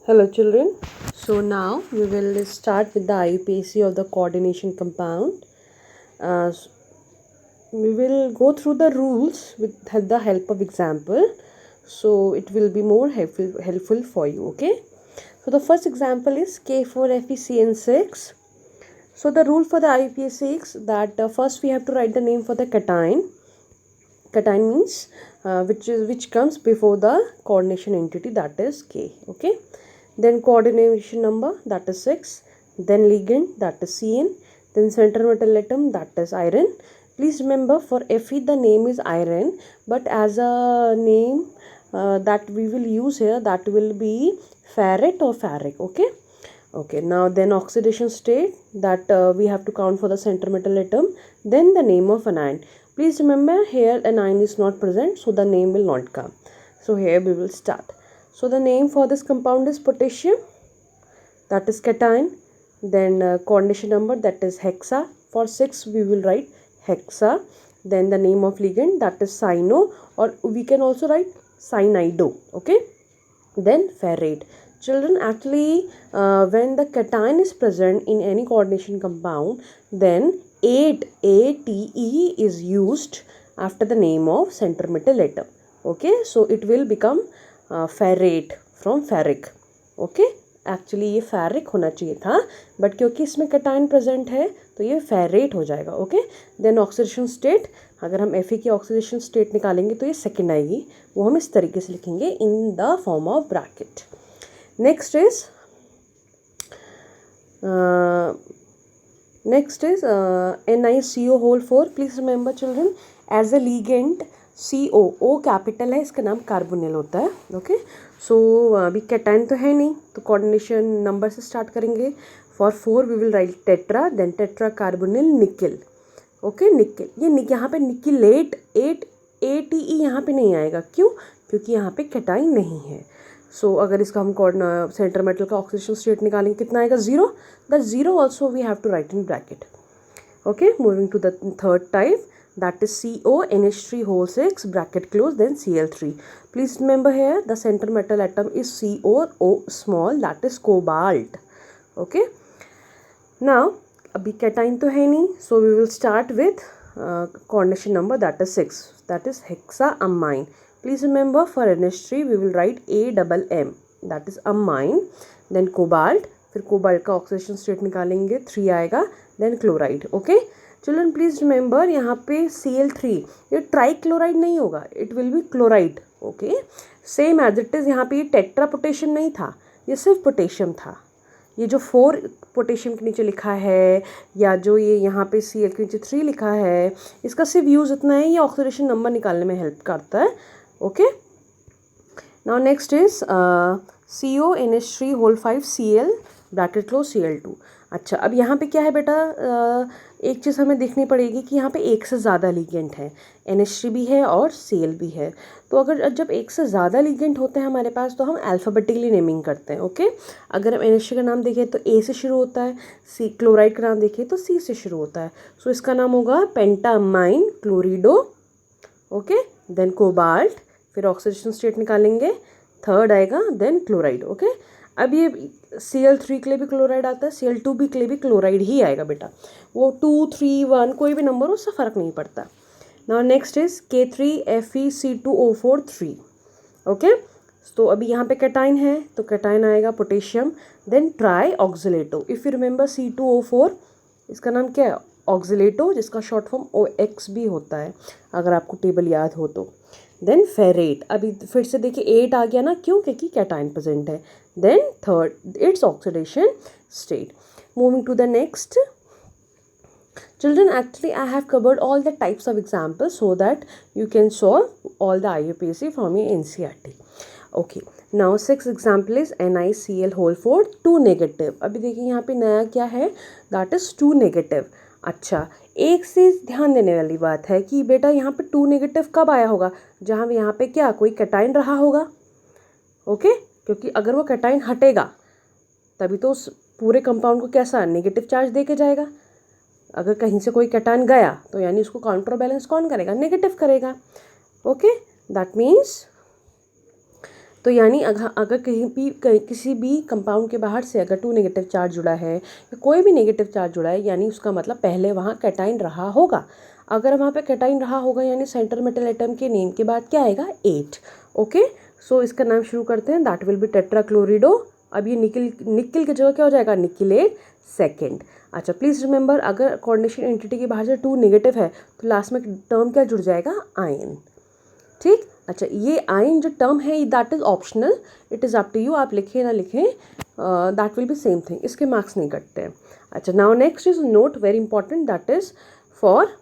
Hello children. So now we will start with the IUPAC of the coordination compound. Uh, we will go through the rules with the help of example. So it will be more helpful for you. Okay. So the first example is K4FeCN6. So the rule for the IUPAC is that first we have to write the name for the cation. Cation means which comes before the coordination entity, that is K. Okay. Then coordination number, that is 6, then ligand, that is CN, then center metal atom, that is iron. Please remember, for Fe the name is iron, but as a name that we will use here, that will be ferrite or ferric. Okay, now then oxidation state, that we have to count for the center metal atom, then the name of anion. Please remember, here anion is not present, so the name will not come. So here we will start. So the name for this compound is potassium, that is cation. Then coordination number, that is hexa. For 6 we will write hexa. Then the name of ligand, that is cyano, or we can also write cyanido. Okay. Then ferrate. Children, actually when the cation is present in any coordination compound, then 8 ATE is used after the name of center metal atom. Okay, so it will become ferrate from ferric. Okay, actually ये ferric होना चाहिए था, but क्योंकि इसमें cation present है तो ये ferret हो जाएगा. ओके. देन ऑक्सीडेशन स्टेट, अगर हम Fe की ऑक्सीडेशन स्टेट निकालेंगे तो ये सेकंड आएगी, वो हम इस तरीके से लिखेंगे in the form of bracket. Next is NiCO whole 4. Please remember children, as a ligand CO, O capital है, इसका नाम कार्बोनिल होता है. ओके. सो अभी कैटायन तो है नहीं, तो कोऑर्डिनेशन नंबर से स्टार्ट करेंगे. For 4 we will write tetra, then tetra carbonyl nickel. Okay, nickel. ये यहाँ पे निकिलेट 8 ATE यहाँ पे नहीं आएगा. क्यों? क्योंकि यहाँ पे कैटायन नहीं है. सो अगर इसका हम सेंटर मेटल का ऑक्सीडेशन स्टेट निकालेंगे, कितना आएगा? 0. The 0 also we have to write in bracket. Okay. Moving to the third type, that is CO NH3 whole 6 bracket close, then Cl3. Please remember here the center metal atom is CO O small, that is cobalt. Okay. Now abhi cation to hai nahi, so we will start with coordination number, that is 6, that is hexaamine. Please remember, for NH3 we will write AMM, that is amine. Then cobalt, फिर cobalt का oxidation state निकालेंगे, 3 आएगा. Then chloride. Okay. Children please remember, यहाँ पे Cl3 ये trichloride नहीं होगा, it will be chloride. Okay. Same as it is, यहाँ पे ये टेट्रा पोटेशियम नहीं था, ये सिर्फ पोटेशियम था. ये जो 4 पोटेशियम के नीचे लिखा है, या जो ये यहाँ पे Cl के नीचे 3 लिखा है, इसका सिर्फ यूज़ इतना है, ये ऑक्सीडेशन नंबर निकालने में हेल्प करता है. Okay. Now next is CO NH3 whole 5 Cl bracket close Cl2. अच्छा, अब यहाँ पे क्या है बेटा, एक चीज़ हमें देखनी पड़ेगी कि यहाँ पे एक से ज़्यादा लिगेंट है. NH3 भी है और Cl भी है. तो अगर जब एक से ज़्यादा लिगेंट होते हैं हमारे पास, तो हम अल्फ़ाबेटिकली नेमिंग करते हैं. ओके. अगर हम NH3 का नाम देखें तो A से शुरू होता है, क्लोराइड का नाम देखें तो C से शुरू होता है. सो इसका नाम होगा पेंटामाइन क्लोरिडो. ओके. देन कोबाल्ट, फिर ऑक्सीडेशन स्टेट निकालेंगे, थर्ड आएगा, देन क्लोराइड. ओके. अब ये Cl3 के लिए भी क्लोराइड आता है, Cl2 भी के लिए भी क्लोराइड ही आएगा बेटा. वो 2, 3, 1 कोई भी नंबर हो, उससे फ़र्क नहीं पड़ता. Now next is K3FeC2O4 3. Okay. तो अभी यहाँ पे कैटाइन है, तो कैटाइन आएगा potassium. Then trioxalato. If you remember C2O4, इसका नाम क्या है? ऑक्सिलेटो, जिसका शॉर्ट फॉर्म OX भी होता है, अगर आपको टेबल याद हो तो. Then ferrate. अभी फिर से देखिए 8 आ गया ना, क्यों? क्योंकि कैटाइन प्रेजेंट है. Then third, it's oxidation state. Moving to the next. Children, actually I have covered all the types of examples so that you can solve all the IUPAC from your NCERT. Okay. Now 6th example is NiCl whole 4 2 negative. अभी देखिए यहाँ पे नया क्या है, that is 2 negative. अच्छा, एक से ध्यान देने वाली बात है कि बेटा यहाँ पे 2 नेगेटिव कब आया होगा, जहाँ यहाँ पे क्या कोई कैटाइन रहा होगा. ओके. क्योंकि अगर वो कैटाइन हटेगा तभी तो उस पूरे कंपाउंड को कैसा नेगेटिव चार्ज दे के जाएगा. अगर कहीं से कोई कैटाइन गया तो यानी उसको काउंटर बैलेंस कौन करेगा? नेगेटिव करेगा. ओके. दैट मीन्स तो यानी अगर किसी भी कंपाउंड के बाहर से अगर 2 नेगेटिव चार्ज जुड़ा है या कोई भी नेगेटिव चार्ज जुड़ा है, यानी उसका मतलब पहले वहाँ कैटाइन रहा होगा। अगर वहाँ पे कैटाइन रहा होगा यानी सेंटर मेटल एटम के नेम के बाद क्या आएगा, 8। ओके, सो इसका नाम शुरू करते हैं, दैट विल बी टेट्राक्लोरिडो। अब ये निकिल की जगह क्या हो जाएगा, निकिलेट सेकेंड। अच्छा, प्लीज़ रिमेंबर, अगर कोऑर्डिनेशन एंटिटी के बाहर से 2 नेगेटिव है तो लास्ट में टर्म क्या जुड़ जाएगा, आयन। ठीक, अच्छा, ये आयन जो टर्म है that is optional, it is up to you, आप लिखें ना लिखें, that will be same thing, इसके मार्क्स नहीं कटते हैं। अच्छा, now next is note, very important, that is for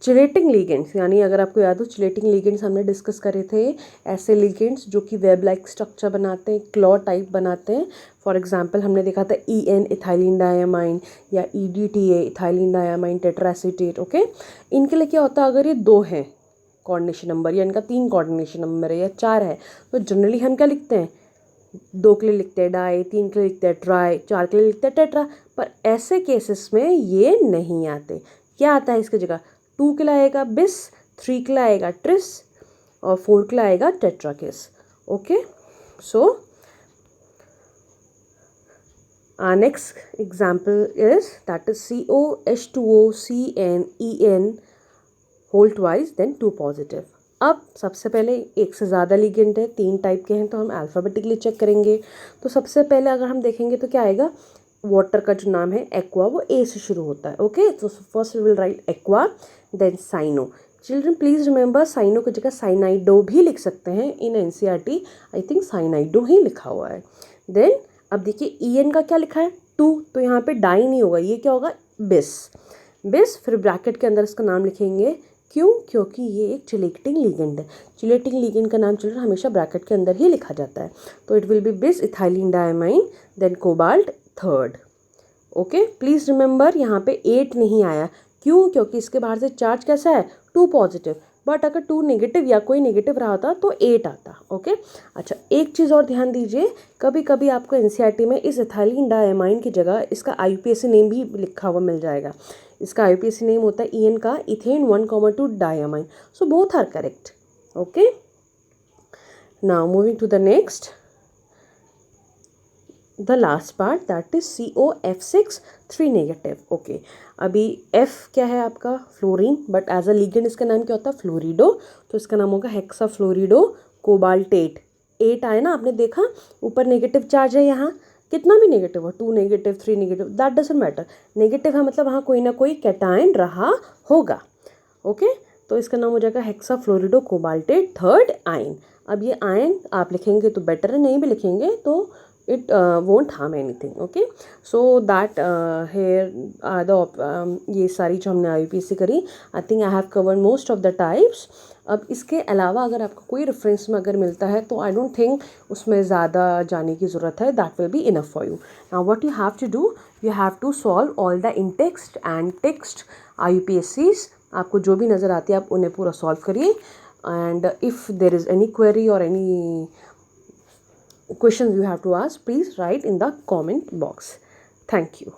chelating ligands. यानी अगर आपको याद हो, चिलेटिंग लिगेंड्स हमने डिस्कस करे थे, ऐसे लिगेंड्स जो कि वेब लाइक स्ट्रक्चर बनाते हैं, क्लॉ टाइप बनाते हैं। फॉर एग्जांपल हमने देखा था EN इथाइलिन डायामाइन या EDTA इथाइलिन डायामाइन टेट्राएसीटेट। ओके, इनके लिए क्या होता है, अगर ये 2 हैं कोऑर्डिनेशन नंबर या इनका 3 कोऑर्डिनेशन नंबर है या 4 है, तो जनरली हम क्या लिखते हैं, 2 के लिए लिखते हैं डाई, 3 के लिए लिखते हैं ट्राई, 4 के लिए लिखते हैं टेट्रा। पर ऐसे केसेस में ये नहीं आते। क्या आता है इसकी जगह, 2 के लिए आएगा बिस, 3 के लिए आएगा ट्रिस और 4 के लिए आएगा tetrakis. Okay, so next example is that is COH2O CnEn whole twice then 2 positive. अब सबसे पहले एक से ज़्यादा लिगेंड है, 3 टाइप के हैं, तो हम अल्फ़ाबेटिकली चेक करेंगे। तो सबसे पहले अगर हम देखेंगे तो क्या आएगा, वाटर का जो नाम है एक्वा, वो A से शुरू होता है। ओके, तो first we will write aqua, then cyano. Children please remember, cyano की जगह साइनाइडो भी लिख सकते हैं। इन NCERT आई थिंक साइनाइडो ही लिखा हुआ है। देन अब देखिए EN का क्या लिखा है, 2, तो यहाँ पे डाई नहीं होगा, ये क्या होगा, बिस। फिर ब्रैकेट के अंदर इसका नाम लिखेंगे, क्यों, क्योंकि ये एक चिलेटिंग लिगेंड है। चिलेटिंग लिगेंड का नाम चिल्ड्रन हमेशा ब्रैकेट के अंदर ही लिखा जाता है। तो it will be bis ethylene diamine, then cobalt third. Okay, please remember यहाँ पे 8 नहीं आया, क्यों, क्योंकि इसके बाहर से चार्ज कैसा है, 2 पॉजिटिव। बट अगर 2 नेगेटिव या कोई नेगेटिव रहा होता तो 8 आता। ओके, अच्छा, एक चीज़ और ध्यान दीजिए, कभी कभी आपको NCERT में इस इथाइलिन डायमाइन की जगह इसका IUPAC नेम भी लिखा हुआ मिल जाएगा। इसका IUPAC नेम होता है EN का ethane 1,2 diamine. So both are correct. Okay, now moving to the next, the last part, that is COF6 3 negative. Okay, अभी F क्या है आपका, fluorine, but as a ligand इसका नाम क्या होता है, फ्लोरिडो, तो इसका नाम होगा हेक्सा फ्लोरिडो कोबाल्टेट। 8 आए ना, आपने देखा ऊपर नेगेटिव चार्ज है, यहाँ कितना भी नेगेटिव हो, 2 negative 3 negative, that doesn't matter, negative है मतलब वहाँ कोई ना कोई कैटायन रहा होगा। ओके, तो इसका नाम हो जाएगा हेक्सा फ्लोरिडो कोबाल्टेट थर्ड आयन। अब ये आयन आप लिखेंगे तो बेटर है, नहीं भी लिखेंगे तो it won't harm anything. Okay, so that here are the ये सारी जो हमने IUPAC करी, I think I have covered most of the types. अब इसके अलावा अगर आपको कोई रेफरेंस में अगर मिलता है तो I don't think उसमें ज़्यादा जाने की ज़रूरत है, that will be enough for you. Now what you have to do, you have to solve all the in text and text IUPACs. आपको जो भी नज़र आती है आप उन्हें पूरा सॉल्व करिए, and if there is any query or any questions you have to ask, please write in the comment box. Thank you.